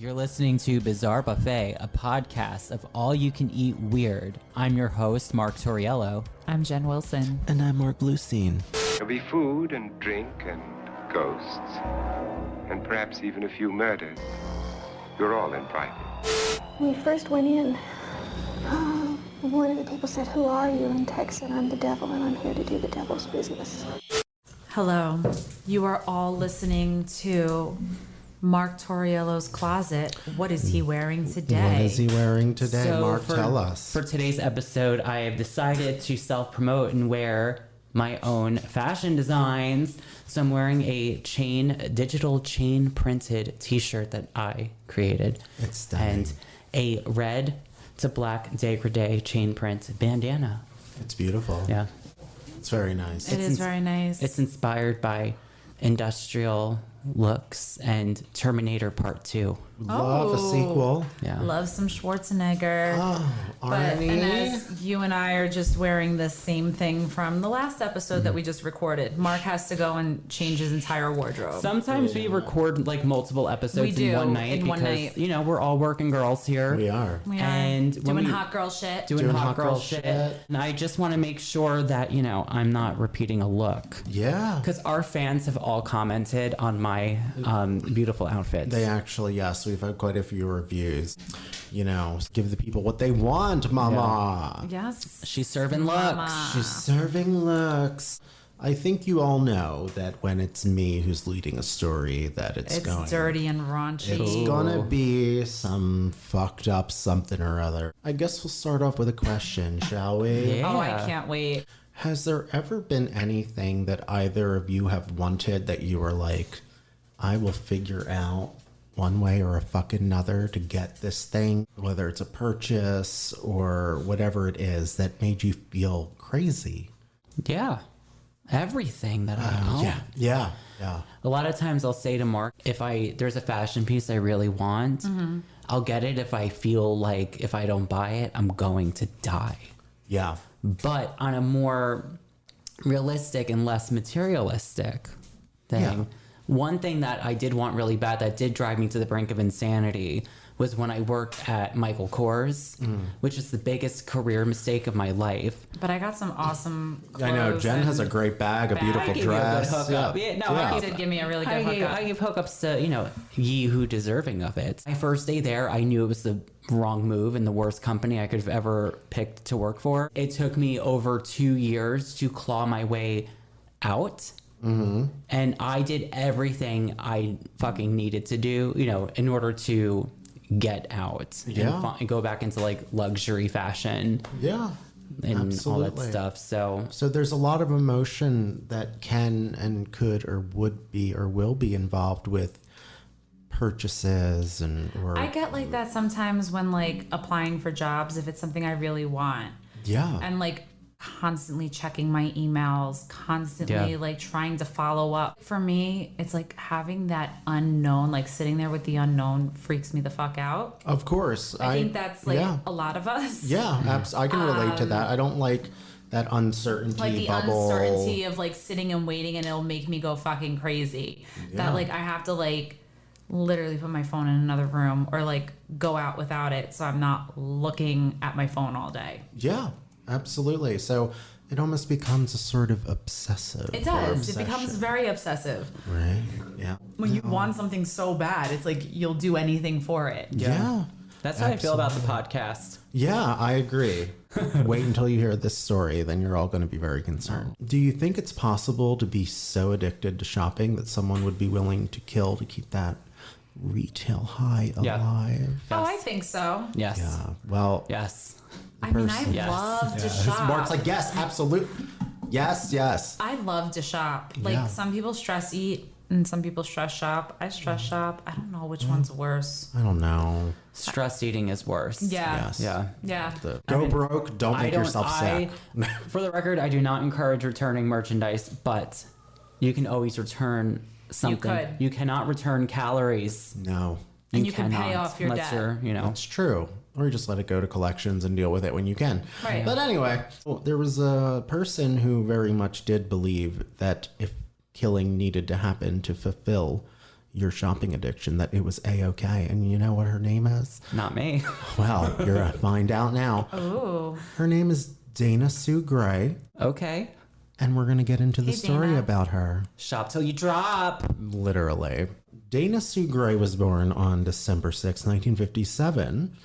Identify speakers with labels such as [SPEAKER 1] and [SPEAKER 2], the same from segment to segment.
[SPEAKER 1] You're listening to Bizarre Buffet, a podcast of all-you-can-eat weird. I'm your host, Mark Torriello.
[SPEAKER 2] I'm Jen Wilson.
[SPEAKER 3] And I'm Mark Bluestein.
[SPEAKER 4] There'll be food and drink and ghosts, and perhaps even a few murders. You're all invited.
[SPEAKER 5] When we first went in, one of the people said, "Who are you?" And Tex said, "I'm the devil, and I'm here to do the devil's business."
[SPEAKER 2] Hello. You are all listening to Mark Torriello's Closet. What is he wearing today?
[SPEAKER 3] What is he wearing today? Mark, tell us.
[SPEAKER 1] For today's episode, I have decided to self-promote and wear my own fashion designs. So I'm wearing a digital chain printed t-shirt that I created.
[SPEAKER 3] It's stunning.
[SPEAKER 1] And a red to black dégradé chain print bandana.
[SPEAKER 3] It's beautiful.
[SPEAKER 1] Yeah.
[SPEAKER 3] It's very nice.
[SPEAKER 2] It is very nice.
[SPEAKER 1] It's inspired by industrial looks and Terminator Part 2.
[SPEAKER 3] Love a sequel.
[SPEAKER 1] Yeah.
[SPEAKER 2] Love some Schwarzenegger.
[SPEAKER 3] Oh,
[SPEAKER 2] But
[SPEAKER 3] Arnie.
[SPEAKER 2] and as you and I are just wearing the same thing from the last episode that we just recorded, Mark has to go and change his entire wardrobe.
[SPEAKER 1] Sometimes we record like multiple episodes
[SPEAKER 2] We
[SPEAKER 1] in
[SPEAKER 2] do,
[SPEAKER 1] one night
[SPEAKER 2] in one
[SPEAKER 1] because,
[SPEAKER 2] night.
[SPEAKER 1] you know, we're all working girls here.
[SPEAKER 3] We are.
[SPEAKER 2] We are
[SPEAKER 1] And when
[SPEAKER 2] doing
[SPEAKER 1] we-
[SPEAKER 2] hot girl shit.
[SPEAKER 1] Doing hot girl shit. And I just want to make sure that, you know, I'm not repeating a look.
[SPEAKER 3] Yeah.
[SPEAKER 1] Because our fans have all commented on my beautiful outfits.
[SPEAKER 3] They actually, yes, we've had quite a few reviews. You know, give the people what they want, mama.
[SPEAKER 2] Yes.
[SPEAKER 1] She's serving looks.
[SPEAKER 2] Mama.
[SPEAKER 3] She's serving looks. I think you all know that when it's me who's leading a story, that it's going...
[SPEAKER 2] dirty and raunchy.
[SPEAKER 3] It's gonna be some fucked up something or other. I guess we'll start off with a question, shall we?
[SPEAKER 1] Yeah.
[SPEAKER 2] Oh, I can't wait.
[SPEAKER 3] Has there ever been anything that either of you have wanted that you were like, I will figure out one way or a fucking another to get this thing, whether it's a purchase or whatever it is that made you feel crazy?
[SPEAKER 1] Yeah. Everything that I own.
[SPEAKER 3] Yeah.
[SPEAKER 1] A lot of times I'll say to Mark, if there's a fashion piece I really want, I'll get it if I feel like if I don't buy it, I'm going to die.
[SPEAKER 3] Yeah.
[SPEAKER 1] But on a more realistic and less materialistic thing,
[SPEAKER 3] Yeah.
[SPEAKER 1] one thing that I did want really bad that did drive me to the brink of insanity was when I worked at Michael Kors, which is the biggest career mistake of my life.
[SPEAKER 2] But I got some awesome clothes.
[SPEAKER 3] I know. Jen has a great bag, a beautiful
[SPEAKER 1] I gave you a good
[SPEAKER 3] dress.
[SPEAKER 1] hookup. Yeah, no,
[SPEAKER 2] You did give me a really good
[SPEAKER 1] I
[SPEAKER 2] hookup.
[SPEAKER 1] give hookups to, you know, ye who deserving of it. My first day there, I knew it was the wrong move and the worst company I could have ever picked to work for. It took me over 2 years to claw my way out. And I did everything I fucking needed to do, you know, in order to get out
[SPEAKER 3] Yeah.
[SPEAKER 1] and go back into like luxury fashion
[SPEAKER 3] Yeah.
[SPEAKER 1] and
[SPEAKER 3] Absolutely.
[SPEAKER 1] all that stuff. So
[SPEAKER 3] there's a lot of emotion that can and could or would be or will be involved with purchases or
[SPEAKER 2] I get like that sometimes when like applying for jobs if it's something I really want.
[SPEAKER 3] yeah.
[SPEAKER 2] And like constantly checking my emails, constantly
[SPEAKER 1] Yeah.
[SPEAKER 2] like trying to follow up. For me, it's like having that unknown, like sitting there with the unknown freaks me the fuck out.
[SPEAKER 3] Of course.
[SPEAKER 2] I think that's like
[SPEAKER 3] yeah.
[SPEAKER 2] a lot of us.
[SPEAKER 3] Yeah, I can relate to that. I don't like that uncertainty
[SPEAKER 2] Like the
[SPEAKER 3] bubble.
[SPEAKER 2] uncertainty of like sitting and waiting and it'll make me go fucking crazy. That like I have to like literally put my phone in another room or like go out without it so I'm not looking at my phone all day.
[SPEAKER 3] Yeah, absolutely. So it almost becomes a sort of obsessive.
[SPEAKER 2] It
[SPEAKER 3] or
[SPEAKER 2] does. It becomes
[SPEAKER 3] obsession,
[SPEAKER 2] very obsessive.
[SPEAKER 3] right. Yeah.
[SPEAKER 2] When you want something so bad, it's like you'll do anything for it.
[SPEAKER 3] Yeah.
[SPEAKER 1] that's how I feel about the podcast.
[SPEAKER 3] Yeah, I agree. Wait until you hear this story, then you're all going to be very concerned. Do you think it's possible to be so addicted to shopping that someone would be willing to kill to keep that retail high
[SPEAKER 1] Yeah.
[SPEAKER 3] alive?
[SPEAKER 2] Oh, I think so.
[SPEAKER 1] Yes.
[SPEAKER 3] Yeah. Well,
[SPEAKER 1] Yes.
[SPEAKER 2] I mean, I
[SPEAKER 1] Yes.
[SPEAKER 2] love to shop.
[SPEAKER 3] Mark's like, yes, absolutely. Yes.
[SPEAKER 2] I love to shop. Like
[SPEAKER 3] Yeah.
[SPEAKER 2] some people stress eat and some people stress shop. I stress shop. I don't know which one's worse.
[SPEAKER 3] I don't know.
[SPEAKER 1] Stress eating is worse.
[SPEAKER 2] Yeah.
[SPEAKER 3] Yes.
[SPEAKER 1] Yeah.
[SPEAKER 2] Yeah.
[SPEAKER 3] Go broke, don't make yourself sick.
[SPEAKER 1] For the record, I do not encourage returning merchandise, but you can always return something.
[SPEAKER 2] could.
[SPEAKER 1] You cannot return calories.
[SPEAKER 3] No.
[SPEAKER 2] And you can pay
[SPEAKER 1] cannot,
[SPEAKER 2] off your
[SPEAKER 1] unless
[SPEAKER 2] debt.
[SPEAKER 1] you're, you know.
[SPEAKER 3] It's true. Or you just let it go to collections and deal with it when you can.
[SPEAKER 2] Right.
[SPEAKER 3] But anyway, there was a person who very much did believe that if killing needed to happen to fulfill, your shopping addiction that it was A-okay. And you know what her name is?
[SPEAKER 1] Not me.
[SPEAKER 3] Well, you're going to find out now.
[SPEAKER 2] Ooh.
[SPEAKER 3] Her name is Dana Sue Gray.
[SPEAKER 1] Okay.
[SPEAKER 3] And we're going to get into the
[SPEAKER 2] Hey,
[SPEAKER 3] story
[SPEAKER 2] Dana.
[SPEAKER 3] about her.
[SPEAKER 1] Shop till you drop.
[SPEAKER 3] Literally. Dana Sue Gray was born on December 6, 1957.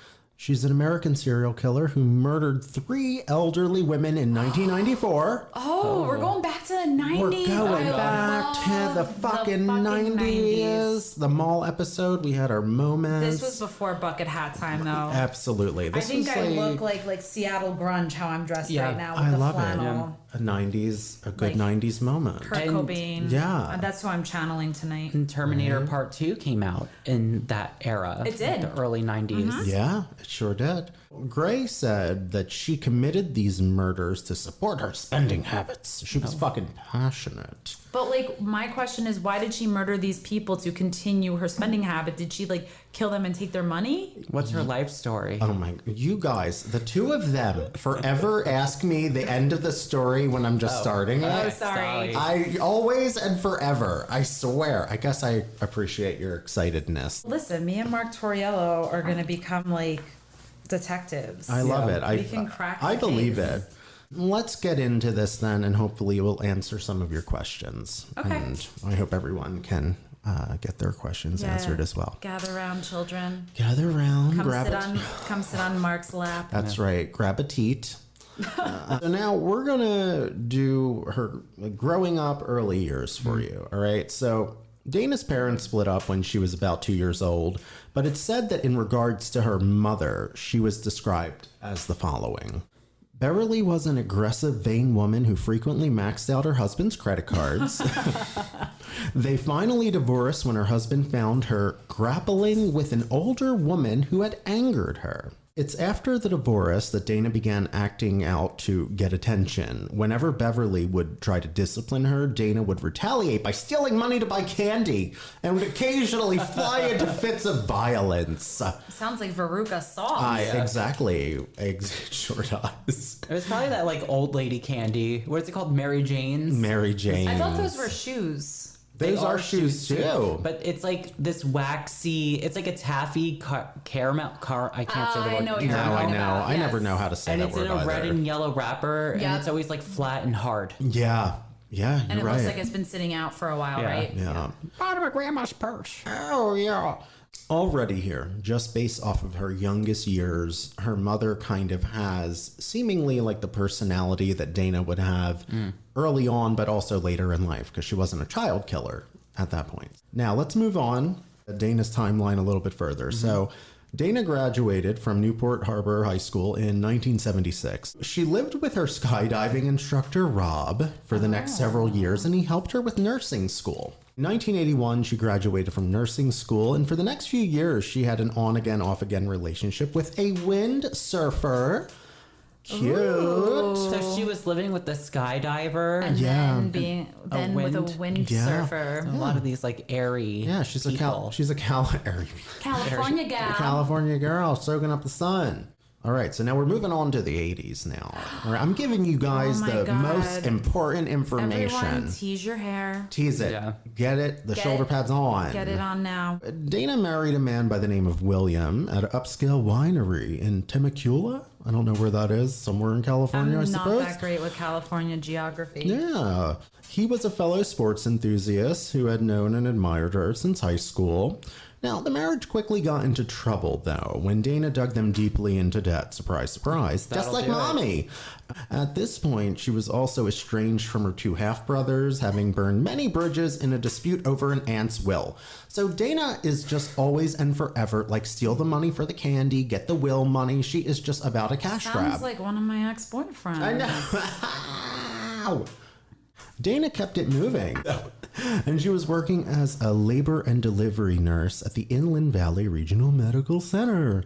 [SPEAKER 3] She's an American serial killer who murdered 3 elderly women in 1994.
[SPEAKER 2] Oh, we're going back to the 90s.
[SPEAKER 3] We're going
[SPEAKER 2] I
[SPEAKER 3] back to the
[SPEAKER 2] love
[SPEAKER 3] fucking 90s. The mall episode, we had our moments.
[SPEAKER 2] This was before bucket hat time, though.
[SPEAKER 3] Absolutely.
[SPEAKER 2] I
[SPEAKER 3] This
[SPEAKER 2] think
[SPEAKER 3] was
[SPEAKER 2] I look like Seattle grunge how I'm dressed
[SPEAKER 1] Yeah,
[SPEAKER 2] right now with
[SPEAKER 3] I
[SPEAKER 2] the
[SPEAKER 3] love
[SPEAKER 2] flannel.
[SPEAKER 3] it. A 90s, a good
[SPEAKER 2] Like
[SPEAKER 3] 90s moment.
[SPEAKER 2] Kurt
[SPEAKER 1] And-
[SPEAKER 2] Cobain.
[SPEAKER 3] yeah.
[SPEAKER 2] That's who I'm channeling tonight.
[SPEAKER 1] And Terminator Part 2 came out in that era.
[SPEAKER 2] It did.
[SPEAKER 1] The early 90s.
[SPEAKER 3] Yeah, it sure did. Gray said that she committed these murders to support her spending habits. She was fucking passionate.
[SPEAKER 2] But like my question is, why did she murder these people to continue her spending habit? Did she like kill them and take their money?
[SPEAKER 1] What's her life story?
[SPEAKER 3] Oh my, you guys, the two of them forever ask me the end of the story when I'm just starting
[SPEAKER 2] Oh,
[SPEAKER 3] it.
[SPEAKER 2] sorry.
[SPEAKER 3] I always and forever, I swear. I guess I appreciate your excitedness.
[SPEAKER 2] Listen, me and Mark Torriello are gonna become like detectives.
[SPEAKER 3] I love it.
[SPEAKER 2] We can crack
[SPEAKER 3] I
[SPEAKER 2] the
[SPEAKER 3] believe
[SPEAKER 2] case.
[SPEAKER 3] it. Let's get into this then, and hopefully we'll answer some of your questions.
[SPEAKER 2] Okay.
[SPEAKER 3] And I hope everyone can get their questions
[SPEAKER 2] Yeah.
[SPEAKER 3] answered as well.
[SPEAKER 2] Gather around, children.
[SPEAKER 3] Gather around,
[SPEAKER 2] Come sit on Mark's lap.
[SPEAKER 3] That's right. Grab a teat. So now we're going to do her growing up early years for you. All right. So Dana's parents split up when she was about 2 years old, but it's said that in regards to her mother, she was described as the following. Beverly was an aggressive, vain woman who frequently maxed out her husband's credit cards. They finally divorced when her husband found her grappling with an older woman who had angered her. It's after the divorce that Dana began acting out to get attention. Whenever Beverly would try to discipline her, Dana would retaliate by stealing money to buy candy and would occasionally fly into fits of violence.
[SPEAKER 2] Sounds like Veruca Salt.
[SPEAKER 3] Exactly. It sure does.
[SPEAKER 1] It was probably that like old lady candy. What is it called? Mary Jane's?
[SPEAKER 3] Mary Jane.
[SPEAKER 2] I thought those were shoes.
[SPEAKER 3] Those are shoes too.
[SPEAKER 1] But it's like this waxy, it's like a taffy caramel, I can't say the
[SPEAKER 2] I
[SPEAKER 1] word.
[SPEAKER 2] know what
[SPEAKER 3] No,
[SPEAKER 2] you're
[SPEAKER 3] I
[SPEAKER 2] talking
[SPEAKER 3] know.
[SPEAKER 2] about,
[SPEAKER 3] I
[SPEAKER 2] yes.
[SPEAKER 3] never know how to say
[SPEAKER 1] And
[SPEAKER 3] that
[SPEAKER 1] it's
[SPEAKER 3] word
[SPEAKER 1] in a
[SPEAKER 3] either.
[SPEAKER 1] red and yellow wrapper, and
[SPEAKER 2] Yep.
[SPEAKER 1] it's always like flat and hard.
[SPEAKER 3] Yeah, you're
[SPEAKER 2] And it
[SPEAKER 3] right.
[SPEAKER 2] looks like it's been sitting out for a while,
[SPEAKER 1] Yeah.
[SPEAKER 2] right?
[SPEAKER 3] yeah.
[SPEAKER 1] Out of my grandma's purse.
[SPEAKER 3] Oh, yeah. Already here, just based off of her youngest years, her mother kind of has seemingly like the personality that Dana would have early on, but also later in life, because she wasn't a child killer at that point. Now, let's move on Dana's timeline a little bit further. So, Dana graduated from Newport Harbor High School in 1976. She lived with her skydiving instructor, Rob, for the next several years, and he helped her with nursing school. In 1981, she graduated from nursing school, and for the next few years, she had an on-again, off-again relationship with a windsurfer. Cute.
[SPEAKER 1] So she was living with the skydiver.
[SPEAKER 2] And
[SPEAKER 3] Yeah.
[SPEAKER 2] then being with a windsurfer.
[SPEAKER 1] A lot of these like airy.
[SPEAKER 3] Yeah, she's a
[SPEAKER 1] people.
[SPEAKER 2] California gal.
[SPEAKER 3] California girl soaking up the sun. All right, so now we're moving on to the 80s now. All right, I'm giving you guys
[SPEAKER 2] Oh my
[SPEAKER 3] the
[SPEAKER 2] God.
[SPEAKER 3] most important information.
[SPEAKER 2] Everyone, tease your hair.
[SPEAKER 3] Tease it.
[SPEAKER 1] Yeah.
[SPEAKER 3] Get it. The
[SPEAKER 2] Get
[SPEAKER 3] shoulder
[SPEAKER 2] it.
[SPEAKER 3] pads on.
[SPEAKER 2] Get it on now.
[SPEAKER 3] Dana married a man by the name of William at an upscale winery in Temecula. I don't know where that is. Somewhere in California, I
[SPEAKER 2] I'm not
[SPEAKER 3] suppose.
[SPEAKER 2] that great with California geography.
[SPEAKER 3] Yeah. He was a fellow sports enthusiast who had known and admired her since high school. Now, the marriage quickly got into trouble, though, when Dana dug them deeply into debt. Surprise, surprise. Just
[SPEAKER 1] That'll
[SPEAKER 3] like
[SPEAKER 1] do it.
[SPEAKER 3] mommy. At this point, she was also estranged from her two half-brothers, having burned many bridges in a dispute over an aunt's will. So Dana is just always and forever like steal the money for the candy, get the will money. She is just about a cash
[SPEAKER 2] Sounds
[SPEAKER 3] grab.
[SPEAKER 2] like one of my ex-boyfriends.
[SPEAKER 3] I know. Dana kept it moving. And she was working as a labor and delivery nurse at the Inland Valley Regional Medical Center.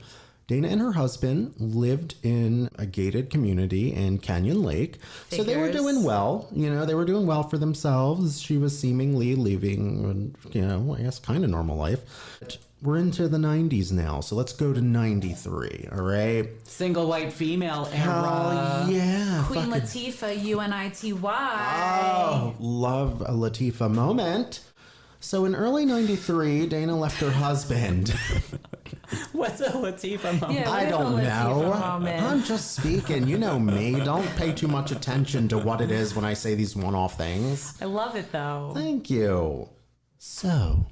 [SPEAKER 3] Dana and her husband lived in a gated community in Canyon Lake. So they were
[SPEAKER 2] Figures.
[SPEAKER 3] doing well. You know, they were doing well for themselves. She was seemingly living, you know, I guess kind of normal life. We're into the 90s now, so let's go to 93, all right?
[SPEAKER 1] Single white female era.
[SPEAKER 3] Oh, yeah.
[SPEAKER 2] Queen
[SPEAKER 3] fucking-
[SPEAKER 2] Latifah, UNITY.
[SPEAKER 3] Oh, love a Latifah moment. So in early 93, Dana left her husband.
[SPEAKER 1] What's a Latifah moment?
[SPEAKER 2] Yeah.
[SPEAKER 3] I
[SPEAKER 2] What is
[SPEAKER 3] don't
[SPEAKER 2] a
[SPEAKER 3] know.
[SPEAKER 2] Latifah moment?
[SPEAKER 3] I'm just speaking. You know me. Don't pay too much attention to what it is when I say these one-off things.
[SPEAKER 2] I love it though.
[SPEAKER 3] Thank you. So,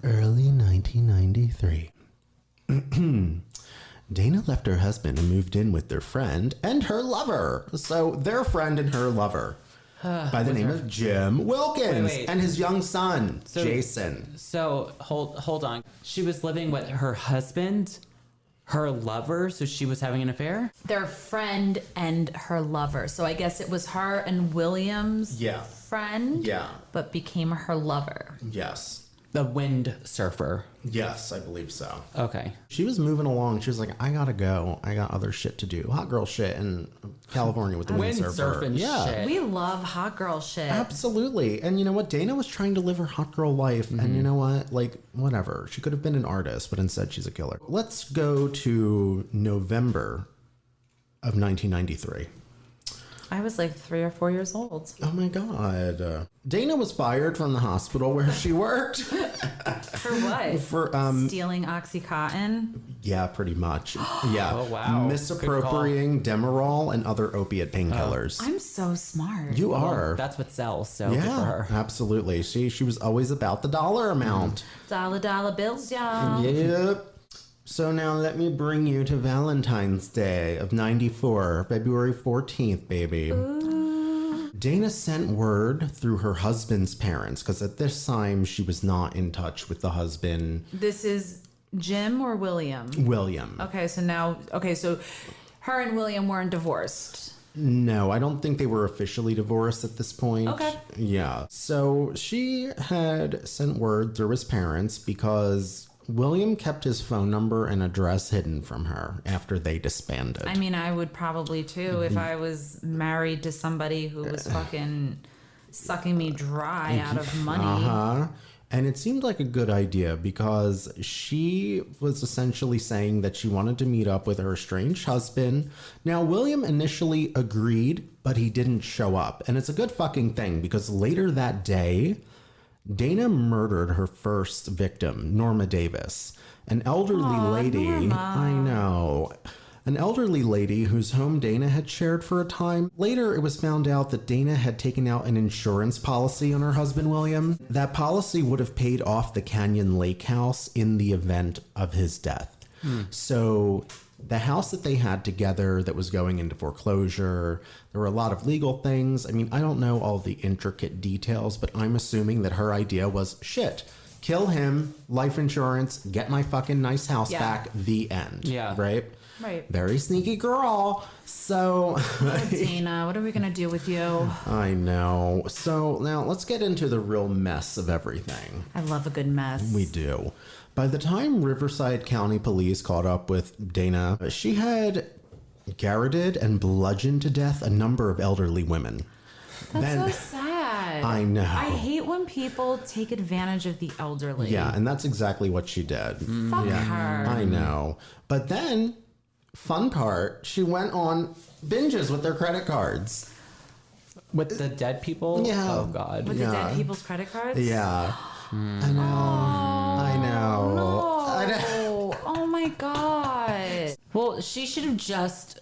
[SPEAKER 3] early 1993. Dana left her husband and moved in with their friend and her lover. So, their friend and her lover. By the name of Jim Wilkins
[SPEAKER 1] Wait.
[SPEAKER 3] and his young son, Jason.
[SPEAKER 1] So hold on. She was living with her husband, her lover, so she was having an affair?
[SPEAKER 2] Their friend and her lover. So I guess it was her and William's
[SPEAKER 3] Yeah.
[SPEAKER 2] friend.
[SPEAKER 3] Yeah.
[SPEAKER 2] But became her lover.
[SPEAKER 3] Yes.
[SPEAKER 1] The wind surfer.
[SPEAKER 3] Yes, I believe so.
[SPEAKER 1] Okay.
[SPEAKER 3] She was moving along. She was like, I gotta go. I got other shit to do. Hot girl shit in California with the windsurfer.
[SPEAKER 1] Windsurfing shit.
[SPEAKER 2] We love hot girl shit.
[SPEAKER 3] Absolutely. And you know what? Dana was trying to live her hot girl life. And you know what? Like, whatever. She could have been an artist, but instead she's a killer. Let's go to November of 1993.
[SPEAKER 2] I was like 3 or 4 years old.
[SPEAKER 3] Oh my God. Dana was fired from the hospital where she worked.
[SPEAKER 2] For what?
[SPEAKER 3] For,
[SPEAKER 2] Stealing Oxycontin?
[SPEAKER 3] yeah, pretty much. Yeah.
[SPEAKER 1] Oh, wow.
[SPEAKER 3] Misappropriating Demerol and other opiate painkillers.
[SPEAKER 2] I'm so smart.
[SPEAKER 3] You are.
[SPEAKER 1] That's what sells, so good for
[SPEAKER 3] Yeah,
[SPEAKER 1] her.
[SPEAKER 3] absolutely. She was always about the dollar amount.
[SPEAKER 2] Dollar bills, y'all.
[SPEAKER 3] Yep. So now let me bring you to Valentine's Day of 94, February 14th, baby. Dana sent word through her husband's parents, because at this time she was not in touch with the husband,
[SPEAKER 2] This is Jim or William?
[SPEAKER 3] William.
[SPEAKER 2] Okay, so her and William weren't divorced.
[SPEAKER 3] No, I don't think they were officially divorced at this point.
[SPEAKER 2] Okay.
[SPEAKER 3] Yeah. So she had sent word through his parents because William kept his phone number and address hidden from her after they disbanded.
[SPEAKER 2] I mean, I would probably too if I was married to somebody who was fucking sucking me dry out of money.
[SPEAKER 3] Uh-huh. And it seemed like a good idea because she was essentially saying that she wanted to meet up with her estranged husband. Now, William initially agreed, but he didn't show up. And it's a good fucking thing because later that day, Dana murdered her first victim, Norma Davis, an elderly lady.
[SPEAKER 2] Norma.
[SPEAKER 3] I know. An elderly lady whose home Dana had shared for a time. Later, it was found out that Dana had taken out an insurance policy on her husband, William. That policy would have paid off the Canyon Lake house in the event of his death. So the house that they had together that was going into foreclosure, there were a lot of legal things. I mean, I don't know all the intricate details, but I'm assuming that her idea was, shit, kill him, life insurance, get my fucking nice house
[SPEAKER 2] Yeah.
[SPEAKER 3] back, the end.
[SPEAKER 1] Yeah.
[SPEAKER 3] Right?
[SPEAKER 2] Right.
[SPEAKER 3] Very sneaky girl. So,
[SPEAKER 2] Oh, Dana, what are we gonna do with you?
[SPEAKER 3] I know. So now let's get into the real mess of everything.
[SPEAKER 2] I love a good mess.
[SPEAKER 3] We do. By the time Riverside County Police caught up with Dana, she had garroted and bludgeoned to death a number of elderly women.
[SPEAKER 2] That's so sad.
[SPEAKER 3] I know.
[SPEAKER 2] I hate when people take advantage of the elderly.
[SPEAKER 3] Yeah, and that's exactly what she did.
[SPEAKER 2] Fuck her.
[SPEAKER 3] I know. But then, fun part, she went on binges with their credit cards.
[SPEAKER 1] With the dead people?
[SPEAKER 3] Yeah.
[SPEAKER 1] Oh, God.
[SPEAKER 2] With
[SPEAKER 3] Yeah.
[SPEAKER 2] the dead people's credit cards?
[SPEAKER 3] Yeah. I know. I know.
[SPEAKER 2] No.
[SPEAKER 3] I know.
[SPEAKER 2] Oh my god.
[SPEAKER 1] Well, she should have just.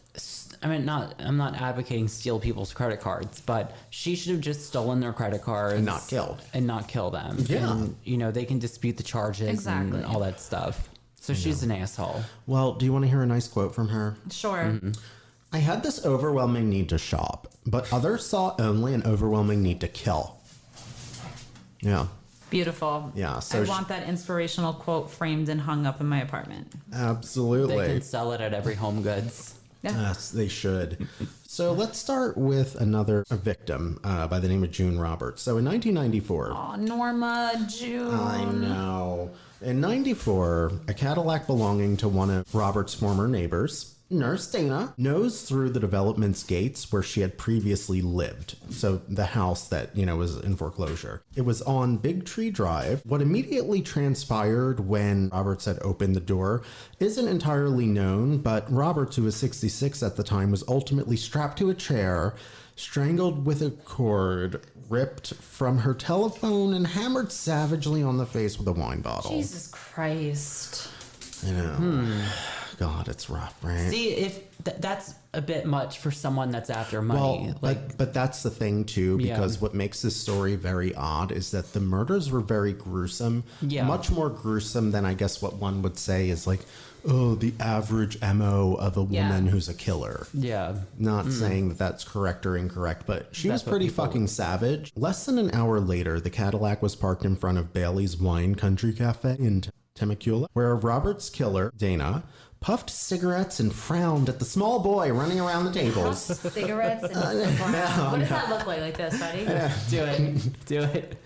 [SPEAKER 1] I'm not advocating steal people's credit cards, but she should have just stolen their credit cards
[SPEAKER 3] And not killed.
[SPEAKER 1] and not kill them.
[SPEAKER 3] Yeah.
[SPEAKER 1] And, they can dispute the charges
[SPEAKER 2] Exactly.
[SPEAKER 1] and all that stuff. So she's an asshole.
[SPEAKER 3] Well, do you want to hear a nice quote from her?
[SPEAKER 2] Sure.
[SPEAKER 3] I had this overwhelming need to shop, but others saw only an overwhelming need to kill. Yeah,
[SPEAKER 2] Beautiful.
[SPEAKER 3] Yeah, so
[SPEAKER 2] I want that inspirational quote framed and hung up in my apartment.
[SPEAKER 1] They
[SPEAKER 3] absolutely.
[SPEAKER 1] can sell it at every Home Goods.
[SPEAKER 2] Yeah.
[SPEAKER 3] Yes, they should. So let's start with another victim by the name of June Roberts. So in 1994,
[SPEAKER 2] Oh, Norma, June.
[SPEAKER 3] I know. In 94, a Cadillac belonging to one of Robert's former neighbors, Nurse Dana, nosed through the development's gates where she had previously lived. So the house that, was in foreclosure. It was on Big Tree Drive. What immediately transpired when Roberts had opened the door isn't entirely known, but Roberts, who was 66 at the time, was ultimately strapped to a chair, strangled with a cord ripped from her telephone and hammered savagely on the face with a wine bottle.
[SPEAKER 2] Jesus Christ.
[SPEAKER 3] You know, God, it's rough, right?
[SPEAKER 1] See, if that's a bit much for someone that's after money.
[SPEAKER 3] Well, but that's the thing too, because
[SPEAKER 1] Yeah.
[SPEAKER 3] what makes this story very odd is that the murders were very gruesome.
[SPEAKER 1] Yeah.
[SPEAKER 3] Much more gruesome than I guess what one would say is like, oh, the average MO of a woman who's a killer.
[SPEAKER 1] yeah.
[SPEAKER 3] Not saying that that's correct or incorrect, but she was
[SPEAKER 1] That's what
[SPEAKER 3] pretty
[SPEAKER 1] people
[SPEAKER 3] fucking savage. Less than an hour later, the Cadillac was parked in front of Bailey's Wine Country Cafe in Temecula, where Robert's killer, Dana, puffed cigarettes and frowned at the small boy running around the tables.
[SPEAKER 2] Cigarettes and frown. What does that look like? Like this, buddy?
[SPEAKER 1] Do it. Do it.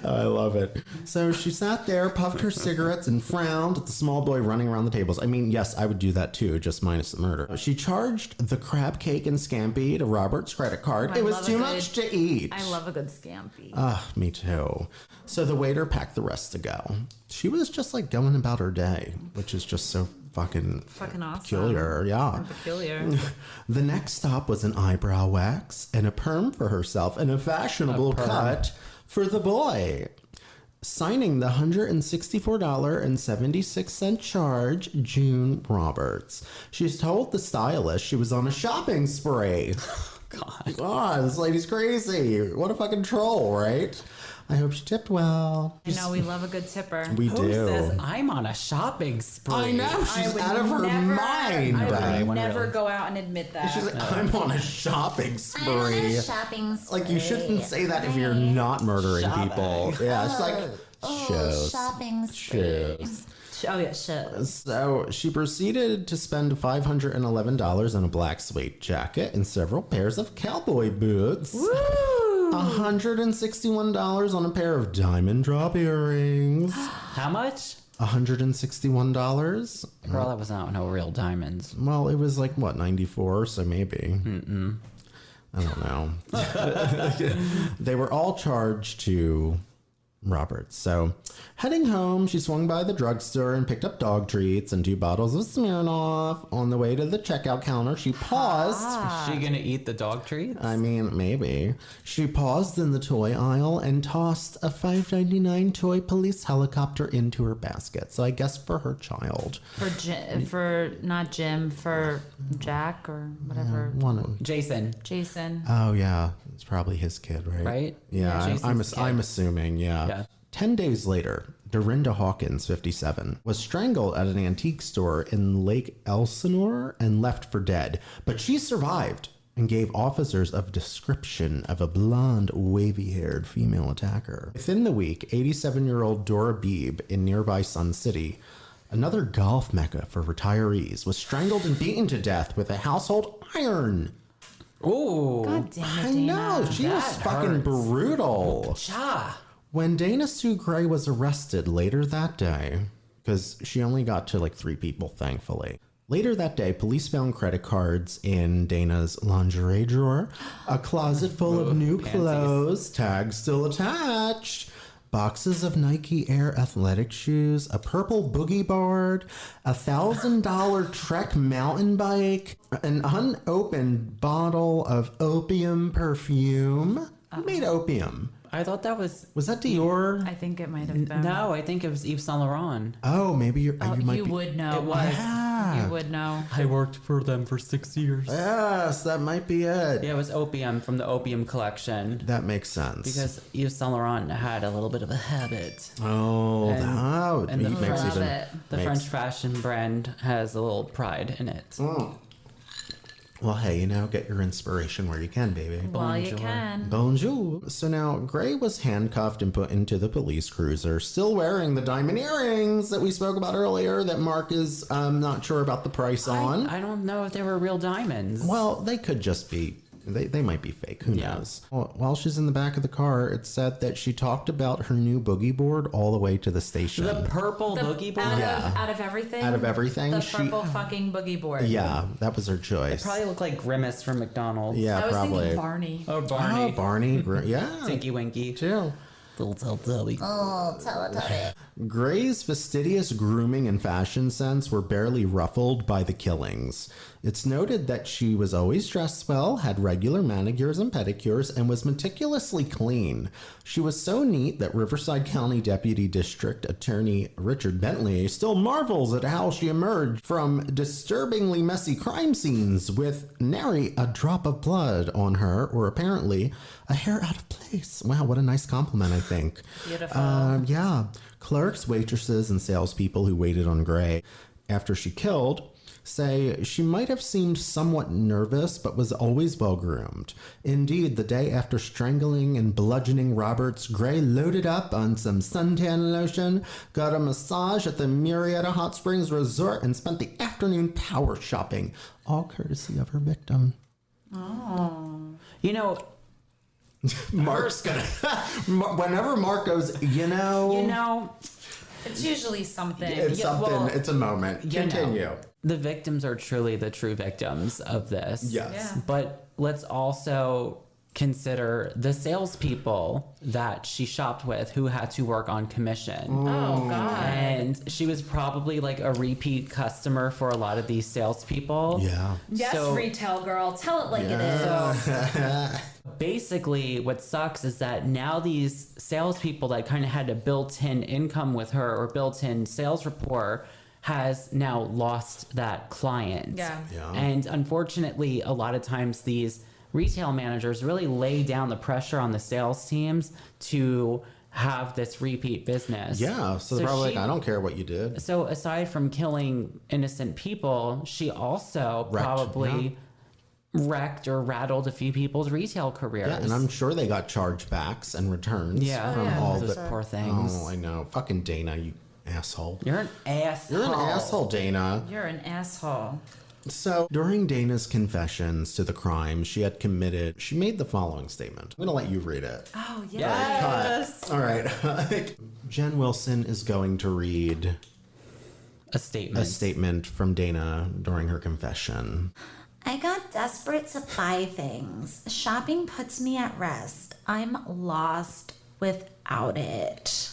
[SPEAKER 3] I love it. So she sat there, puffed her cigarettes, and frowned at the small boy running around the tables. I mean, yes, I would do that too, just minus the murder. She charged the crab cake and scampi to Robert's credit card.
[SPEAKER 2] I
[SPEAKER 3] It was
[SPEAKER 2] love
[SPEAKER 3] too
[SPEAKER 2] a
[SPEAKER 3] much
[SPEAKER 2] good-
[SPEAKER 3] to eat.
[SPEAKER 2] I love a good scampi.
[SPEAKER 3] Me too. So the waiter packed the rest to go. She was just like going about her day, which is just so fucking
[SPEAKER 2] Fucking awesome.
[SPEAKER 3] peculiar. Yeah.
[SPEAKER 2] And peculiar.
[SPEAKER 3] The next stop was an eyebrow wax and a perm for herself and a fashionable cut for the boy. Signing the $164.76 charge, June Roberts. She's told the stylist she was on a shopping spree. God, this lady's crazy. What a fucking troll, right? I hope she tipped well.
[SPEAKER 2] I know we love a good tipper.
[SPEAKER 3] We
[SPEAKER 1] Who
[SPEAKER 3] do.
[SPEAKER 1] says I'm on a shopping spree?
[SPEAKER 3] I know, she's
[SPEAKER 2] would
[SPEAKER 3] out of her mind.
[SPEAKER 2] I would
[SPEAKER 1] Right.
[SPEAKER 2] never go out and admit that.
[SPEAKER 3] She's like, I'm on a shopping spree.
[SPEAKER 6] Shopping spree.
[SPEAKER 3] Like, you shouldn't say that if you're not murdering people. Yeah, it's like, shows.
[SPEAKER 6] Shopping spree.
[SPEAKER 3] Shows.
[SPEAKER 2] Oh, yeah, shit.
[SPEAKER 3] So she proceeded to spend $511 on a black suede jacket and several pairs of cowboy boots.
[SPEAKER 2] Woo!
[SPEAKER 3] $161 on a pair of diamond drop earrings.
[SPEAKER 1] How much?
[SPEAKER 3] $161.
[SPEAKER 1] Girl, that was not no real diamonds.
[SPEAKER 3] Well, it was like, what, 94, so maybe. I don't know. They were all charged to Roberts. So, heading home, she swung by the drugstore and picked up dog treats and 2 bottles of Smirnoff. On the way to the checkout counter, she paused.
[SPEAKER 1] Is she gonna eat the dog treats?
[SPEAKER 3] I mean, maybe. She paused in the toy aisle and tossed a $5.99 toy police helicopter into her basket. So I guess for her child.
[SPEAKER 2] For not Jim, for Jack or whatever.
[SPEAKER 3] One of
[SPEAKER 1] Jason,
[SPEAKER 2] Jason.
[SPEAKER 3] Oh yeah, it's probably his kid, right?
[SPEAKER 1] right?
[SPEAKER 3] Yeah,
[SPEAKER 1] Jason's
[SPEAKER 3] I'm
[SPEAKER 1] kid.
[SPEAKER 3] assuming. Yeah. 10 days later, Dorinda Hawkins, 57, was strangled at an antique store in Lake Elsinore and left for dead, but she survived and gave officers a description of a blonde, wavy-haired female attacker. Within the week, 87-year-old Dora Beebe in nearby Sun City, another golf mecca for retirees, was strangled and beaten to death with a household iron.
[SPEAKER 1] Ooh.
[SPEAKER 2] God damn it,
[SPEAKER 3] I
[SPEAKER 2] Dana.
[SPEAKER 3] know, she was
[SPEAKER 1] that
[SPEAKER 3] fucking
[SPEAKER 1] hurts.
[SPEAKER 3] brutal.
[SPEAKER 1] Ja.
[SPEAKER 3] When Dana Sue Gray was arrested later that day, because she only got to like 3 people, thankfully. Later that day, police found credit cards in Dana's lingerie drawer, a closet full of new clothes, tags still attached, boxes of Nike Air athletic shoes, a purple boogie board, $1,000 Trek mountain bike, an unopened bottle of opium perfume. Who made opium?
[SPEAKER 1] I thought that was
[SPEAKER 3] Was that Dior?
[SPEAKER 2] I think it might have been.
[SPEAKER 1] no. I think it was Yves Saint Laurent.
[SPEAKER 3] Oh, maybe you might
[SPEAKER 2] you
[SPEAKER 3] be.
[SPEAKER 2] would know.
[SPEAKER 1] It was.
[SPEAKER 3] Yeah.
[SPEAKER 2] You would know.
[SPEAKER 1] I worked for them for 6 years.
[SPEAKER 3] Yes, that might be it.
[SPEAKER 1] Yeah, it was opium from the Opium Collection.
[SPEAKER 3] That makes sense.
[SPEAKER 1] Because Yves Saint Laurent had a little bit of a habit.
[SPEAKER 3] oh,
[SPEAKER 1] And-
[SPEAKER 3] that
[SPEAKER 1] and the
[SPEAKER 3] makes
[SPEAKER 1] French-
[SPEAKER 3] even.
[SPEAKER 2] Love it.
[SPEAKER 1] The
[SPEAKER 3] makes-
[SPEAKER 1] French fashion brand has a little pride in it.
[SPEAKER 3] Well, hey, get your inspiration where you can, baby.
[SPEAKER 2] Well, you
[SPEAKER 1] Bonjour.
[SPEAKER 2] can.
[SPEAKER 3] Bonjour. So now, Gray was handcuffed and put into the police cruiser, still wearing the diamond earrings that we spoke about earlier that Mark is not sure about the price on.
[SPEAKER 1] I don't know if they were real diamonds.
[SPEAKER 3] Well, they could just be. They might be fake. Who
[SPEAKER 1] Yeah.
[SPEAKER 3] knows? Well, while she's in the back of the car, it said that she talked about her new boogie board all the way to the station.
[SPEAKER 1] the purple boogie board?
[SPEAKER 2] Out of everything?
[SPEAKER 3] Out of everything,
[SPEAKER 2] The
[SPEAKER 3] she-
[SPEAKER 2] purple fucking boogie board.
[SPEAKER 3] Yeah, that was her choice.
[SPEAKER 1] Probably looked like Grimace from McDonald's.
[SPEAKER 3] Yeah,
[SPEAKER 2] I was
[SPEAKER 3] probably.
[SPEAKER 2] thinking Barney.
[SPEAKER 1] Oh,
[SPEAKER 3] Oh,
[SPEAKER 1] Barney.
[SPEAKER 3] Barney. Yeah.
[SPEAKER 1] Tinky Winky.
[SPEAKER 3] Too.
[SPEAKER 1] Little Teletubby.
[SPEAKER 6] Oh, Teletubby.
[SPEAKER 3] Gray's fastidious grooming and fashion sense were barely ruffled by the killings. It's noted that she was always dressed well, had regular manicures and pedicures, and was meticulously clean. She was so neat that Riverside County Deputy District Attorney Richard Bentley still marvels at how she emerged from disturbingly messy crime scenes with nary a drop of blood on her, or apparently a hair out of place. Wow, what a nice compliment, I think.
[SPEAKER 2] Beautiful.
[SPEAKER 3] Yeah. Clerks, waitresses, and salespeople who waited on Gray after she killed say she might have seemed somewhat nervous, but was always well groomed. Indeed, the day after strangling and bludgeoning Roberts, Gray loaded up on some suntan lotion, got a massage at the Murrieta Hot Springs Resort, and spent the afternoon power shopping, all courtesy of her victim.
[SPEAKER 2] Oh.
[SPEAKER 1] You know,
[SPEAKER 3] Mark's gonna. Whenever Mark goes,
[SPEAKER 1] you know,
[SPEAKER 2] It's usually something.
[SPEAKER 3] it's
[SPEAKER 1] Yeah,
[SPEAKER 3] something.
[SPEAKER 1] well,
[SPEAKER 3] It's a moment.
[SPEAKER 1] you know,
[SPEAKER 3] Continue.
[SPEAKER 1] the victims are truly the true victims of this.
[SPEAKER 3] Yes.
[SPEAKER 2] Yeah.
[SPEAKER 1] But let's also consider the salespeople that she shopped with who had to work on commission.
[SPEAKER 2] Oh, God.
[SPEAKER 1] And she was probably like a repeat customer for a lot of these salespeople.
[SPEAKER 3] Yeah.
[SPEAKER 2] Yes,
[SPEAKER 1] So-
[SPEAKER 2] retail girl. Tell it like it is.
[SPEAKER 1] Basically, what sucks is that now these salespeople that kind of had a built-in income with her or built-in sales rapport has now lost that client.
[SPEAKER 2] Yeah.
[SPEAKER 3] Yeah.
[SPEAKER 1] And unfortunately, a lot of times these retail managers really lay down the pressure on the sales teams to have this repeat business.
[SPEAKER 3] Yeah. So they're probably
[SPEAKER 1] she-
[SPEAKER 3] like, I don't care what you did.
[SPEAKER 1] So aside from killing innocent people, she also
[SPEAKER 3] Wrecked,
[SPEAKER 1] probably wrecked or rattled a few people's retail careers.
[SPEAKER 3] Yeah, and I'm sure they got chargebacks and returns
[SPEAKER 1] Yeah.
[SPEAKER 3] from
[SPEAKER 2] yeah,
[SPEAKER 3] all
[SPEAKER 1] those
[SPEAKER 3] the
[SPEAKER 1] poor things.
[SPEAKER 3] Oh, I know. Fucking Dana, you asshole.
[SPEAKER 1] You're an asshole.
[SPEAKER 3] You're an asshole, Dana.
[SPEAKER 2] You're an asshole.
[SPEAKER 3] So, during Dana's confessions to the crime she had committed, she made the following statement. I'm going to let you read it.
[SPEAKER 2] Oh,
[SPEAKER 3] Cut. All right. Jen Wilson is going to read
[SPEAKER 1] A statement.
[SPEAKER 3] a statement from Dana during her confession.
[SPEAKER 6] I got desperate to buy things. Shopping puts me at rest. I'm lost without it.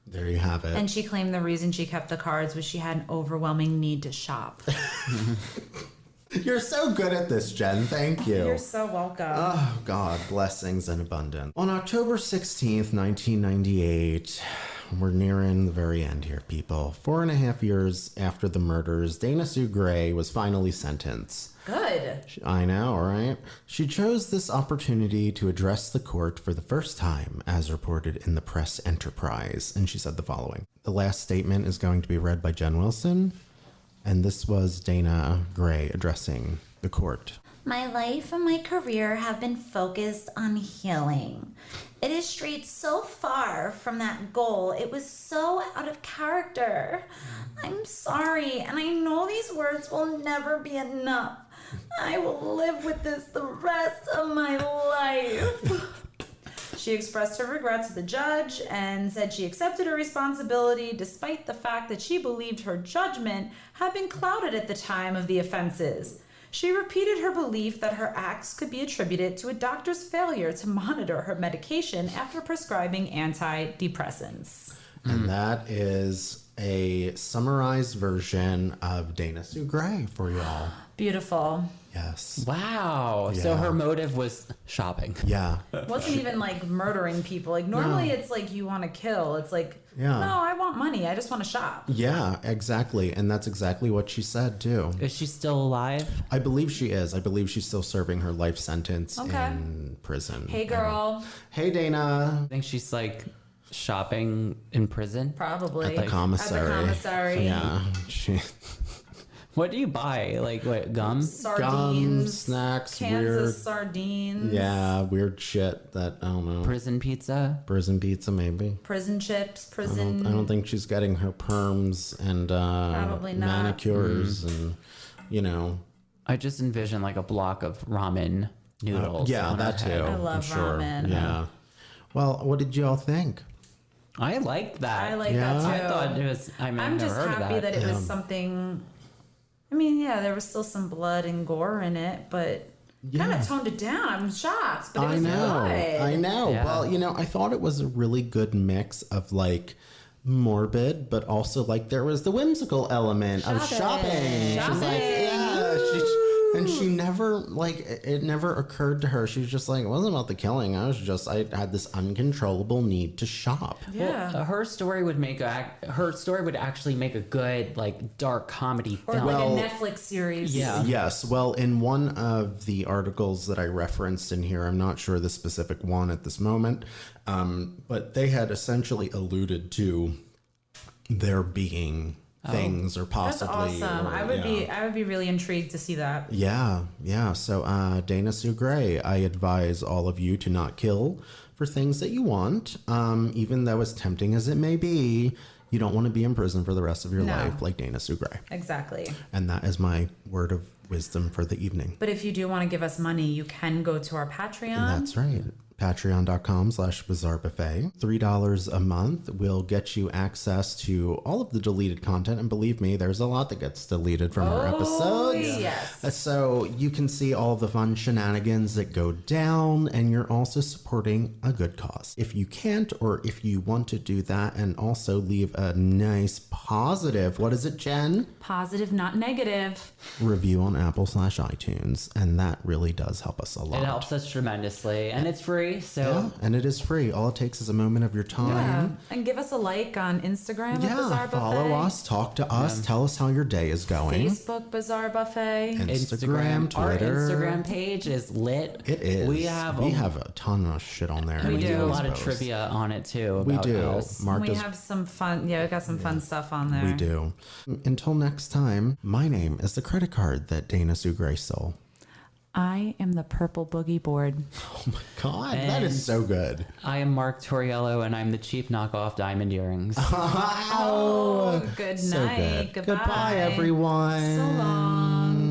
[SPEAKER 3] There you have it.
[SPEAKER 2] And she claimed the reason she kept the cards was she had an overwhelming need to shop.
[SPEAKER 3] You're so good at this, Jen. Thank you.
[SPEAKER 2] You're so welcome.
[SPEAKER 3] Oh, God, blessings in abundance. On October 16th, 1998, we're nearing the very end here, people. 4.5 years after the murders, Dana Sue Gray was finally sentenced.
[SPEAKER 2] Good.
[SPEAKER 3] I know, right? She chose this opportunity to address the court for the first time, as reported in the Press Enterprise, and she said the following. The last statement is going to be read by Jen Wilson, and this was Dana Gray addressing the court.
[SPEAKER 6] My life and my career have been focused on healing. It has strayed so far from that goal. It was so out of character. I'm sorry, and I know these words will never be enough. I will live with this the rest of my life.
[SPEAKER 2] She expressed her regrets to the judge and said she accepted her responsibility despite the fact that she believed her judgment had been clouded at the time of the offenses. She repeated her belief that her acts could be attributed to a doctor's failure to monitor her medication after prescribing antidepressants.
[SPEAKER 3] And that is a summarized version of Dana Sue Gray for y'all.
[SPEAKER 2] Beautiful.
[SPEAKER 3] Yes.
[SPEAKER 1] Wow. So
[SPEAKER 3] Yeah.
[SPEAKER 1] her motive was shopping.
[SPEAKER 3] Yeah.
[SPEAKER 2] Wasn't even like murdering people. Like normally it's like you want to kill. It's like,
[SPEAKER 3] Yeah.
[SPEAKER 2] no, I want money. I just want to shop.
[SPEAKER 3] Yeah, exactly. And that's exactly what she said, too.
[SPEAKER 1] Is she still alive?
[SPEAKER 3] I believe she is. I believe she's still serving her life sentence
[SPEAKER 2] Okay.
[SPEAKER 3] in prison.
[SPEAKER 2] Hey, girl.
[SPEAKER 3] Hey, Dana.
[SPEAKER 1] I think she's like shopping in prison.
[SPEAKER 2] Probably.
[SPEAKER 3] At the commissary.
[SPEAKER 2] At the commissary.
[SPEAKER 3] Yeah. She,
[SPEAKER 1] What do you buy? Like what, gum?
[SPEAKER 2] Sardines.
[SPEAKER 3] Gum, snacks,
[SPEAKER 2] Cans
[SPEAKER 3] weird-
[SPEAKER 2] of sardines.
[SPEAKER 3] yeah, weird shit that, I don't know.
[SPEAKER 1] Prison pizza?
[SPEAKER 3] Prison pizza, maybe.
[SPEAKER 2] Prison chips.
[SPEAKER 3] I
[SPEAKER 2] Prison.
[SPEAKER 3] don't think she's getting her perms and
[SPEAKER 2] Probably not.
[SPEAKER 3] manicures and, you know.
[SPEAKER 1] I just envision like a block of ramen noodles.
[SPEAKER 3] Yeah,
[SPEAKER 1] on her
[SPEAKER 3] that too.
[SPEAKER 1] head.
[SPEAKER 2] I love
[SPEAKER 3] I'm sure.
[SPEAKER 2] ramen.
[SPEAKER 3] Yeah. Well, what did you all think?
[SPEAKER 1] I liked that.
[SPEAKER 2] I like
[SPEAKER 3] Yeah.
[SPEAKER 2] that too.
[SPEAKER 1] I thought it was. I mean,
[SPEAKER 2] I'm
[SPEAKER 1] I've
[SPEAKER 2] just
[SPEAKER 1] never heard
[SPEAKER 2] happy
[SPEAKER 1] of
[SPEAKER 2] that,
[SPEAKER 1] that.
[SPEAKER 2] it was something. I mean, yeah, there was still some blood and gore in it, but kind
[SPEAKER 3] Yeah.
[SPEAKER 2] of toned it down. I'm shocked, but it
[SPEAKER 3] I
[SPEAKER 2] was
[SPEAKER 3] know.
[SPEAKER 2] good.
[SPEAKER 3] I know.
[SPEAKER 1] Yeah.
[SPEAKER 3] Well, you know, I thought it was a really good mix of like morbid, but also like there was the whimsical element of shopping. She's like, and she never, like, it never occurred to her. She was just like, it wasn't about the killing. I had this uncontrollable need to shop.
[SPEAKER 2] Yeah.
[SPEAKER 1] Well, her story would actually make a good, like, dark comedy
[SPEAKER 2] Or
[SPEAKER 1] film.
[SPEAKER 2] like a Netflix series.
[SPEAKER 1] Yeah.
[SPEAKER 3] Yes. Well, in one of the articles that I referenced in here, I'm not sure the specific one at this moment, but they had essentially alluded to there being things or
[SPEAKER 2] That's
[SPEAKER 3] possibly.
[SPEAKER 2] awesome. I would be really intrigued to see that.
[SPEAKER 3] Yeah. So, Dana Sue Gray, I advise all of you to not kill for things that you want, even though as tempting as it may be. You don't want to be in prison for the rest of your life like Dana Sue Gray.
[SPEAKER 2] Exactly.
[SPEAKER 3] And that is my word of wisdom for the evening.
[SPEAKER 2] But if you do want to give us money, you can go to our Patreon.
[SPEAKER 3] That's right. Patreon.com/BizarreBuffet. $3 a month will get you access to all of the deleted content. And believe me, there's a lot that gets deleted from our episodes.
[SPEAKER 2] Yes.
[SPEAKER 3] So you can see all the fun shenanigans that go down, and you're also supporting a good cause. If you can't, or if you want to do that and also leave a nice positive, what is it, Jen?
[SPEAKER 2] Positive, not negative.
[SPEAKER 3] Review on Apple/iTunes. And that really does help us a lot.
[SPEAKER 1] It helps us tremendously, and it's free. So
[SPEAKER 3] Yeah, and it is free. All it takes is a moment of your
[SPEAKER 2] Yeah.
[SPEAKER 3] time.
[SPEAKER 2] And give us a like on Instagram at Bizarre
[SPEAKER 3] follow
[SPEAKER 2] Buffet.
[SPEAKER 3] us, talk to us, tell us how your day is going.
[SPEAKER 2] Facebook Bizarre Buffet.
[SPEAKER 3] Instagram,
[SPEAKER 1] Our
[SPEAKER 3] Twitter.
[SPEAKER 1] Instagram page is lit.
[SPEAKER 3] It is.
[SPEAKER 1] We have
[SPEAKER 3] a ton of shit on there.
[SPEAKER 1] we do a
[SPEAKER 2] always
[SPEAKER 1] lot of
[SPEAKER 3] post.
[SPEAKER 1] trivia on it too.
[SPEAKER 3] We
[SPEAKER 1] About
[SPEAKER 3] do.
[SPEAKER 1] us.
[SPEAKER 3] Mark
[SPEAKER 2] We
[SPEAKER 3] does.
[SPEAKER 2] have some fun. Yeah, we got some fun stuff on there.
[SPEAKER 3] We do. Until next time, my name is the credit card that Dana Sue Gray stole.
[SPEAKER 2] I am the purple boogie board.
[SPEAKER 3] Oh my God, that
[SPEAKER 1] And-
[SPEAKER 3] is so good.
[SPEAKER 1] I am Mark Torriello, and I'm the cheap knockoff diamond earrings.
[SPEAKER 3] Oh,
[SPEAKER 2] Good
[SPEAKER 3] so
[SPEAKER 2] night.
[SPEAKER 3] good.
[SPEAKER 2] Goodbye.
[SPEAKER 3] Goodbye, everyone.
[SPEAKER 2] So long.